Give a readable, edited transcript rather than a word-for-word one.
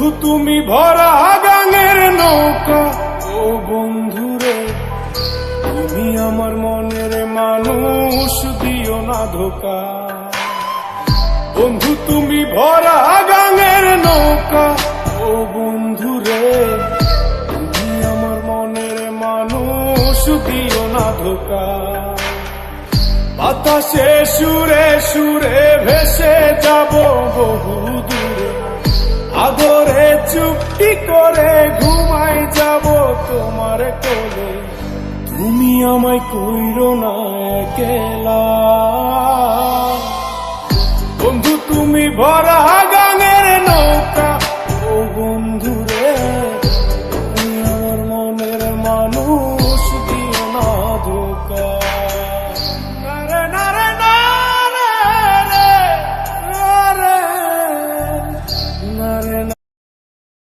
বন্ধু তুমি ভরা গাঙের নৌকা, ও বন্ধুরে তুমি আমার মনের মানুষ, দিও না ধোকা। বন্ধু তুমি ভরা গাঙের নৌকা, ও বন্ধুরে তুমি আমার মনের মানুষ, দিও না ধোকা। বাতাসে সুরে সুরে ভেসে যাব বহু দূরে, আদরে চুপটি করে ঘুমাই যাব তোমার কোলে। তুমি আমায় কইরো না একলা, বন্ধু তুমি ভরা গাঙের নৌকা,